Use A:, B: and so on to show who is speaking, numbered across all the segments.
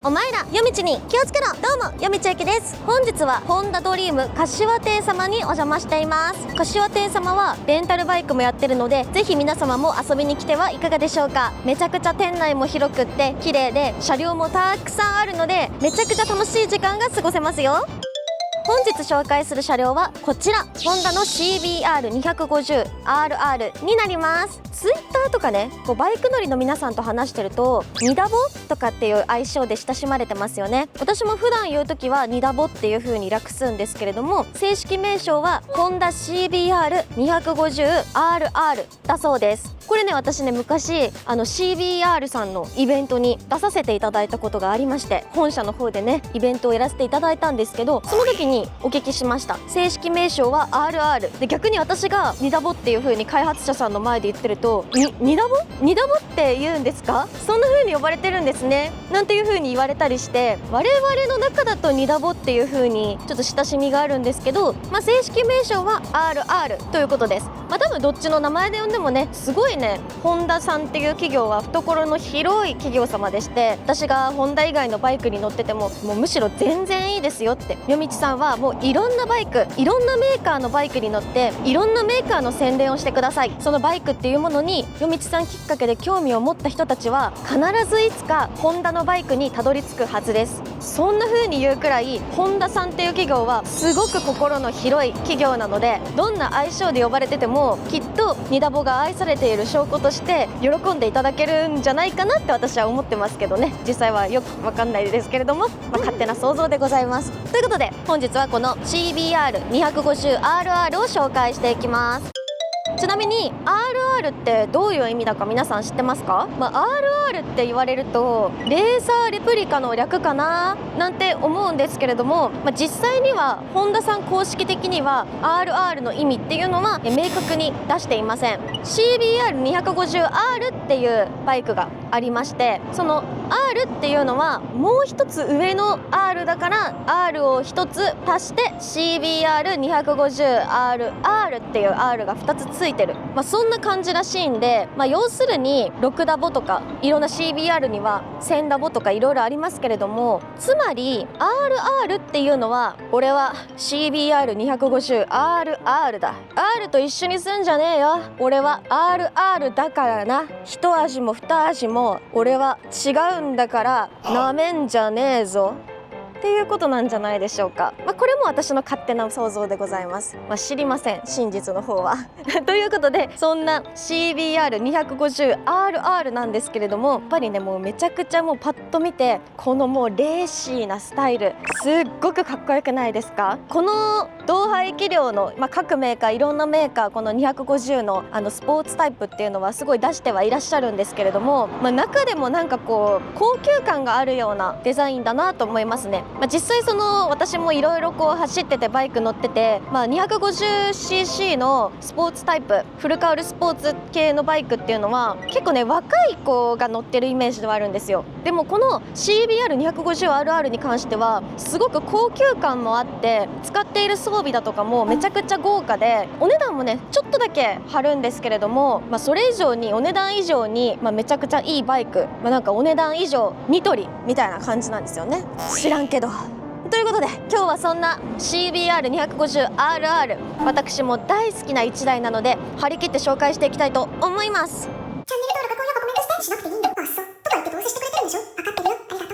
A: お前ら夜道に気をつけろ。どうも夜道ゆきです。本日はホンダドリーム柏亭様にお邪魔しています。柏亭様はレンタルバイクもやってるので、ぜひ皆様も遊びに来てはいかがでしょうか。めちゃくちゃ店内も広くって綺麗で、車両もたくさんあるのでめちゃくちゃ楽しい時間が過ごせますよ。本日紹介する車両はこちら、ホンダの CBR250RR になります。ツイッターとかね、バイク乗りの皆さんと話してるとニダボとかっていう愛称で親しまれてますよね。私も普段言う時はニダボっていう風に略すんですけれども、正式名称はホンダ CBR250RR だそうです。これね、私ね昔CBR さんのイベントに出させていただいたことがありまして、本社の方でねイベントをやらせていただいたんですけど、その時にお聞きしました。正式名称は RR で、逆に私がニダボっていう風に開発者さんの前で言ってると、ニダボって言うんですか、そんな風に呼ばれてるんですねなんていう風に言われたりして、我々の中だとニダボっていう風にちょっと親しみがあるんですけど、正式名称は RR ということです。多分どっちの名前で呼んでもね、すごいね、ホンダさんっていう企業は懐の広い企業様でして、私がホンダ以外のバイクに乗っててもむしろ全然いいですよって。夜道さんはもういろんなバイク、いろんなメーカーのバイクに乗っていろんなメーカーの宣伝をしてください。そのバイクっていうものに夜道さんきっかけで興味を持った人たちは必ずいつかホンダのバイクにたどり着くはずです。そんな風に言うくらいホンダさんっていう企業はすごく心の広い企業なので、どんな愛称で呼ばれててもきっとニダボが愛されている証拠として喜んでいただけるんじゃないかなって私は思ってますけどね。実際はよくわかんないですけれども、勝手な想像でございます。ということで本日はこの CBR250RR を紹介していきます。ちなみに RR ってどういう意味だか皆さん知ってますか？RR って言われるとレーサーレプリカの略かななんて思うんですけれども、実際にはホンダさん公式的には RR の意味っていうのは明確に出していません。 CBR250R っていうバイクがありまして、その R っていうのはもう一つ上の R だから R を一つ足して CBR250RR っていう R が2つついてる、そんな感じらしいんで、要するに6ダボとかいろんな CBR には1000ダボとかいろいろありますけれども、つまり RR っていうのは俺は CBR250RR だ、 R と一緒にすんじゃねえよ、俺は RR だからな、一味も二味も俺は違うんだからなめんじゃねえぞっていうことなんじゃないでしょうか。これも私の勝手な想像でございます。知りません、真実の方はということで、そんな CBR250RR なんですけれども、やっぱりねもうめちゃくちゃもうパッと見てこのもうレーシーなスタイルすっごくかっこよくないですか？この同排気量の、各メーカーいろんなメーカーこの250のスポーツタイプっていうのはすごい出してはいらっしゃるんですけれども、中でもなんか高級感があるようなデザインだなと思いますね。実際私もいろいろ走っててバイク乗ってて、250cc のスポーツタイプフルカウルスポーツ系のバイクっていうのは結構ね若い子が乗ってるイメージではあるんですよ。でもこの CBR250RR に関してはすごく高級感もあって、使っている装備だとかもめちゃくちゃ豪華で、お値段もねちょっとだけ張るんですけれども、それ以上にお値段以上に、めちゃくちゃいいバイク、なんかお値段以上ニトリみたいな感じなんですよね。知らんけど。ということで今日はそんな CBR250RR、 私も大好きな1台なので張り切って紹介していきたいと思います。
B: チャンネル登録、高評価、コメントしてしなくていいんだ。あっそとか言ってどうせしてくれてるんでしょ。分かってるよ、ありがとう。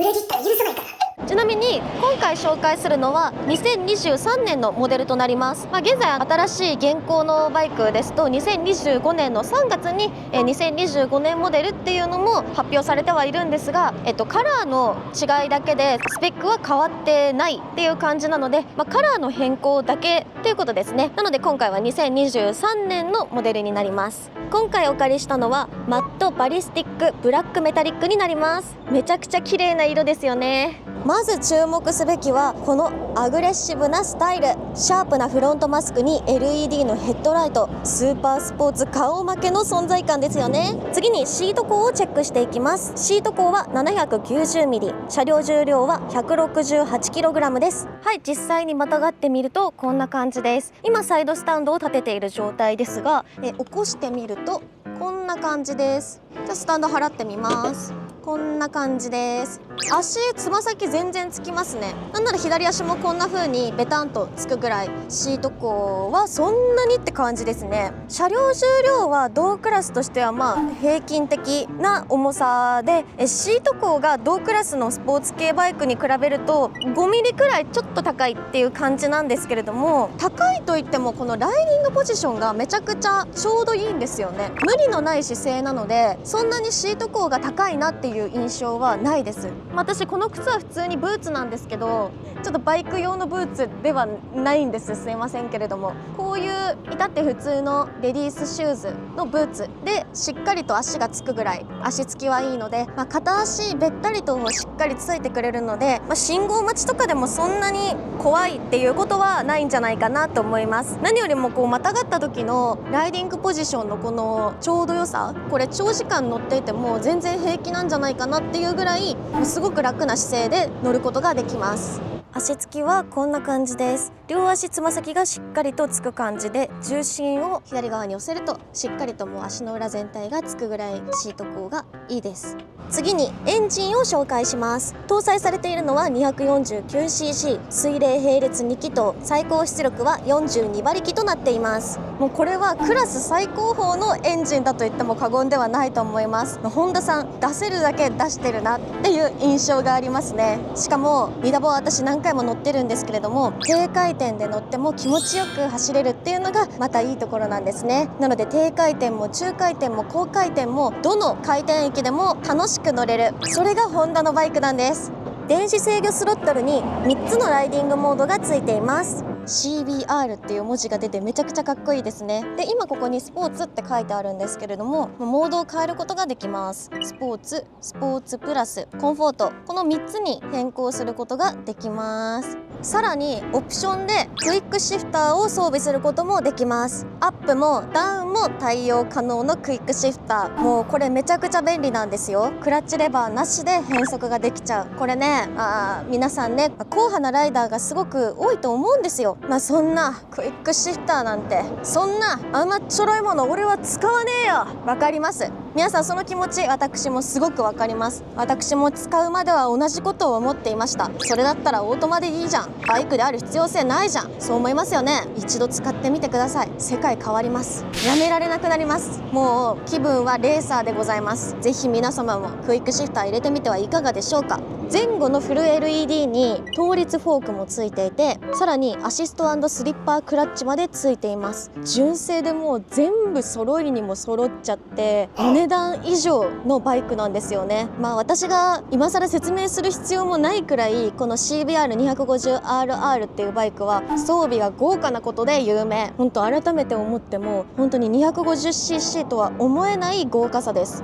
B: 裏切ったら許さないから。
A: ちなみに今回紹介するのは2023年のモデルとなります。現在新しい現行のバイクですと2025年の3月に2025年モデルっていうのも発表されてはいるんですが、カラーの違いだけでスペックは変わってないっていう感じなので、カラーの変更だけということですね。なので今回は2023年のモデルになります。今回お借りしたのはマットバリスティックブラックメタリックになります。めちゃくちゃ綺麗な色ですよね。まず注目すべきはこのアグレッシブなスタイル、シャープなフロントマスクに LED のヘッドライト、スーパースポーツ顔負けの存在感ですよね。次にシート高をチェックしていきます。シート高は 790mm、 車両重量は 168kg です。はい、実際にまたがってみるとこんな感じです。今サイドスタンドを立てている状態ですが、起こしてみるとこんな感じです。じゃあスタンド払ってみます。こんな感じです。足つま先全然つきますね。なんなら左足もこんな風にベタンとつくぐらい、シート高はそんなにって感じですね。車両重量は同クラスとしては平均的な重さで、シート高が同クラスのスポーツ系バイクに比べると5ミリくらいちょっと高いっていう感じなんですけれども、高いといってもこのライディングポジションがめちゃくちゃちょうどいいんですよね。無理のない姿勢なので、そんなにシート高が高いなっていう印象はないです。私この靴は普通にブーツなんですけど、ちょっとバイク用のブーツではないんです。すいませんけれども、こういう至って普通のレディースシューズのブーツでしっかりと足がつくぐらい足つきはいいので、片足べったりとしっかりついてくれるので、信号待ちとかでもそんなに怖いっていうことはないんじゃないかなと思います。何よりもまたがった時のライディングポジションのこのちょうど良さ、これ長時間乗っていても全然平気なんじゃないかなっていうぐらいすごく楽な姿勢で乗ることができます。足つきはこんな感じです。両足つま先がしっかりとつく感じで、重心を左側に寄せるとしっかりともう足の裏全体がつくぐらいシート高がいいです。次にエンジンを紹介します。搭載されているのは 249cc 水冷並列2気筒、最高出力は42馬力となっています。もうこれはクラス最高峰のエンジンだと言っても過言ではないと思います。ホンダさん出せるだけ出してるなっていう印象がありますね。しかもミダボは私何回も乗ってるんですけれども、低回転で乗っても気持ちよく走れるっていうのがまたいいところなんですね。なので低回転も中回転も高回転もどの回転域でも楽しく乗れる、それがホンダのバイクなんです。電子制御スロットルに3つのライディングモードがついています。CBR っていう文字が出てめちゃくちゃかっこいいですね。で、今ここにスポーツって書いてあるんですけれども、モードを変えることができます。スポーツ、スポーツプラス、コンフォート、この3つに変更することができます。さらにオプションでクイックシフターを装備することもできます。アップもダウンも対応可能のクイックシフター、もうこれめちゃくちゃ便利なんですよ。クラッチレバーなしで変速ができちゃう。これね、皆さんね、硬派なライダーがすごく多いと思うんですよ。そんなクイックシフターなんて、そんな甘っちょろいもの俺は使わねえよ。わかります。皆さんその気持ち、私もすごくわかります。私も使うまでは同じことを思っていました。それだったらオートマでいいじゃん、バイクである必要性ないじゃん、そう思いますよね。一度使ってみてください。世界変わります。やめられなくなります。もう気分はレーサーでございます。ぜひ皆様もクイックシフター入れてみてはいかがでしょうか。前後のフル LED に倒立フォークもついていて、さらにアシスト&スリッパークラッチまでついています。純正でもう全部揃いにも揃っちゃって、お値段以上のバイクなんですよね。私が今更説明する必要もないくらい、この CBR250RR っていうバイクは装備が豪華なことで有名。本当改めて思っても本当に 250cc とは思えない豪華さです。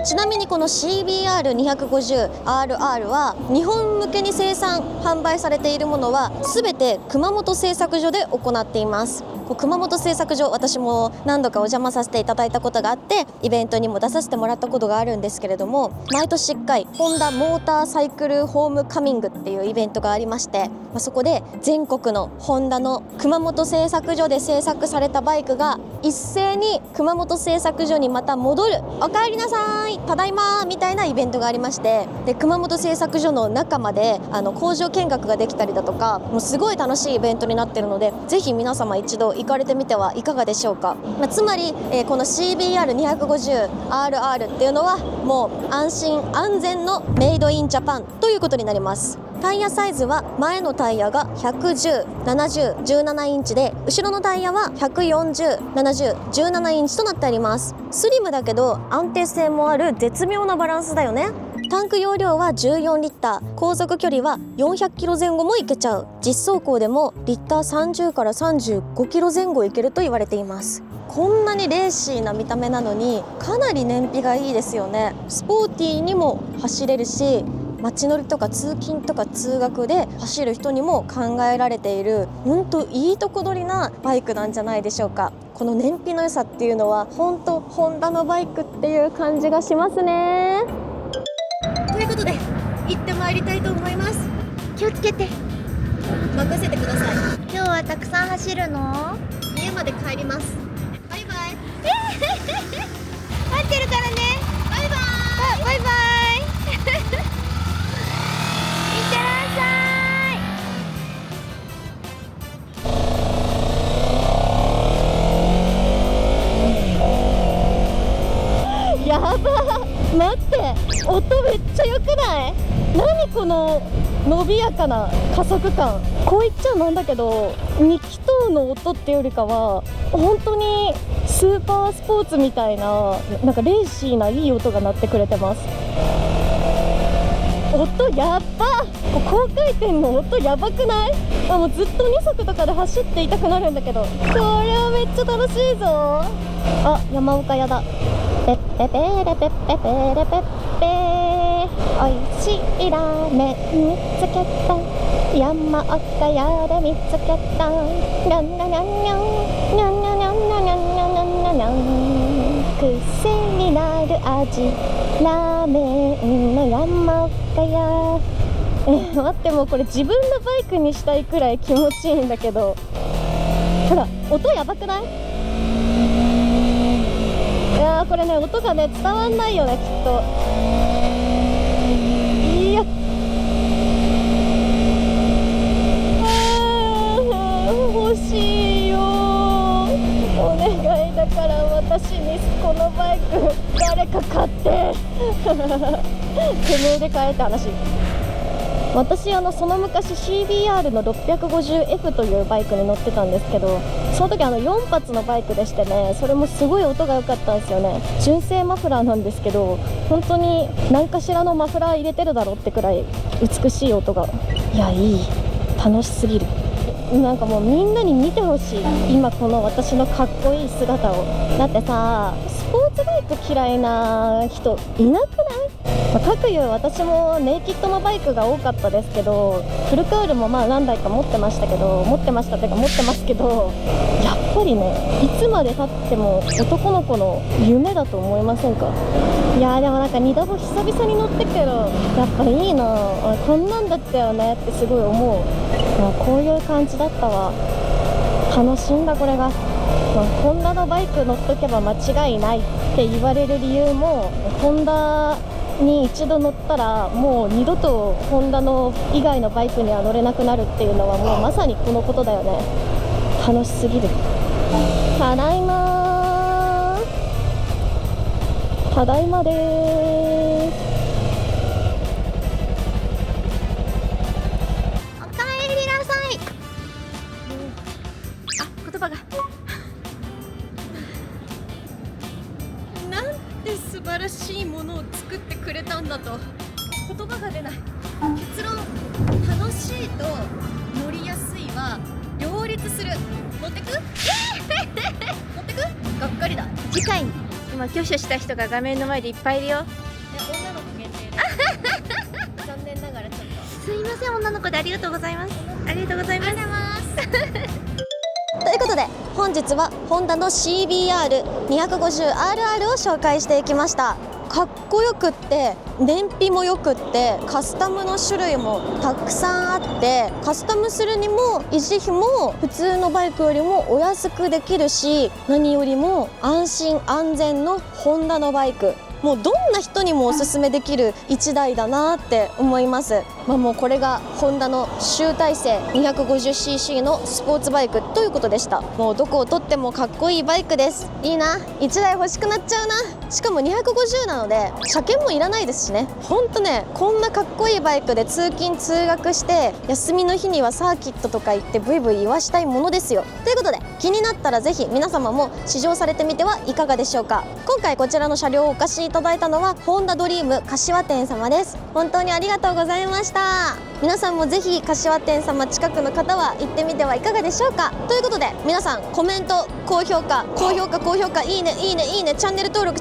A: ちなみにこの CBR250RR は日本向けに生産販売されているものは全て熊本製作所で行っています。熊本製作所、私も何度かお邪魔させていただいたことがあって、イベントにも出させてもらったことがあるんですけれども、毎年1回ホンダモーターサイクルホームカミングっていうイベントがありまして、そこで全国のホンダの熊本製作所で製作されたバイクが一斉に熊本製作所にまた戻る、おかえりなさい、ただいまみたいなイベントがありまして、で熊本製作所の中まで工場見学ができたりだとか、もうすごい楽しいイベントになっているので、ぜひ皆様一度行かれてみてはいかがでしょうか。つまり、この CBR250RR っていうのはもう安心安全のメイドインジャパンということになります。タイヤサイズは前のタイヤが110、70、17インチで、後ろのタイヤは140、70、17インチとなってあります。スリムだけど安定性もある絶妙なバランスだよね。タンク容量は14リッター、航続距離は400キロ前後もいけちゃう。実走行でもリッター30から35キロ前後いけると言われています。こんなにレーシーな見た目なのにかなり燃費がいいですよね。スポーティーにも走れるし、街乗りとか通勤とか通学で走る人にも考えられている、本当いいとこ取りなバイクなんじゃないでしょうか。この燃費の良さっていうのは本当ホンダのバイクっていう感じがしますね。ということで行ってまいりたいと思います。気をつけて、任せてください。
C: 今日はたくさん走るの？
A: 家まで帰ります。バイバイ。
C: 待ってるからね。
A: バイバイ。
C: バイバイ。
A: 音めっちゃ良くない？何この伸びやかな加速感。こう言っちゃなんだけど、2気筒の音っていうよりかは本当にスーパースポーツみたいな、なんかレーシーないい音が鳴ってくれてます。音やっば。高回転の音やばくない？もうずっと2速とかで走っていたくなるんだけど、これはめっちゃ楽しいぞ。あ、山岡屋だ。ペッペペレペッペペレペッペ、おいしいラーメン見つけた、山岡屋で見つけた、ニャンニャンニャンニャンニャンニャンニャンニャンニャンニャンニャンニャン、癖になる味、ラーメンの山岡屋。待って、もうこれ自分のバイクにしたいくらい気持ちいいんだけど、ほら音やばくない？いやー、これね、音がね伝わんないよね、きっと。いや、欲しいよ、お願いだから私にこのバイク誰か買っててめえで買えって話。私その昔 CBR の 650F というバイクに乗ってたんですけど、その時4発のバイクでしてね、それもすごい音が良かったんですよね。純正マフラーなんですけど、本当に何かしらのマフラー入れてるだろうってくらい美しい音が、いや、いい、楽しすぎる。なんかもうみんなに見てほしい、今この私のかっこいい姿を。だってさ、スポーツバイク嫌いな人いなくない？かくいう私もネイキッドのバイクが多かったですけど、フルカウルもまあ何台か持ってましたっていうか持ってますけど、やっぱりね、いつまで経っても男の子の夢だと思いませんか？いやー、でもなんか2度も久々に乗ってけど、やっぱいいな、こんなんだったよねってすごい思う。こういう感じだったわ、楽しんだこれが。ホンダのバイク乗っとけば間違いないって言われる理由も、ホンダに一度乗ったらもう二度とホンダの以外のバイクには乗れなくなるっていうのはもうまさにこのことだよね。楽しすぎる。ただいまー、ただいまでーす。
C: おかえりなさい。あ、言葉が
A: なんて素晴らしいものを作ってくれたんだと言葉が出ない。結論、楽しいと乗りやすいは両立する。乗ってく乗ってくがっかりだ。
C: 次回に今挙手した人が画面の前でいっぱいいるよ。
A: 女の子限定で残念ながらちょっと。
C: すいません、女の子でありがとうございます。ありがとうございます。
A: ということで本日はホンダの CBR250RR を紹介していきました。かっこよくって燃費もよくってカスタムの種類もたくさんあって、カスタムするにも維持費も普通のバイクよりもお安くできるし、何よりも安心安全のホンダのバイク、もうどんな人にもおすすめできる1台だなって思います。もうこれがホンダの集大成 250cc のスポーツバイクということでした。もうどこをとってもかっこいいバイクです。いいな、1台欲しくなっちゃうな。しかも250なので車検もいらないですしね。ほんとね、こんなかっこいいバイクで通勤通学して休みの日にはサーキットとか行ってブイブイ言わしたいものですよ。ということで気になったらぜひ皆様も試乗されてみてはいかがでしょうか。今回こちらの車両をお貸しいただいたのはホンダドリーム柏店様です。本当にありがとうございました。皆さんもぜひ柏店様近くの方は行ってみてはいかがでしょうか。ということで皆さんコメント、高評価、いいね、チャンネル登録、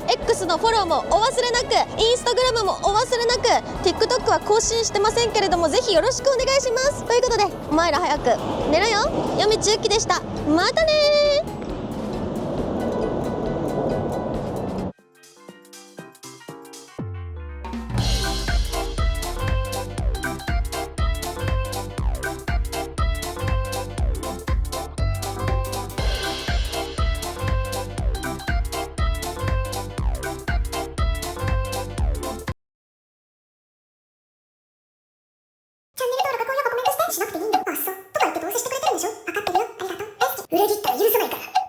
A: X のフォローもお忘れなく、インスタグラムもお忘れなく、TikTok は更新してませんけれどもぜひよろしくお願いします。ということでお前ら早く寝ろよ。夜道ゆきでした。またねー。
B: チャンネル登録、高評価、コメントしてしなくていいんだ。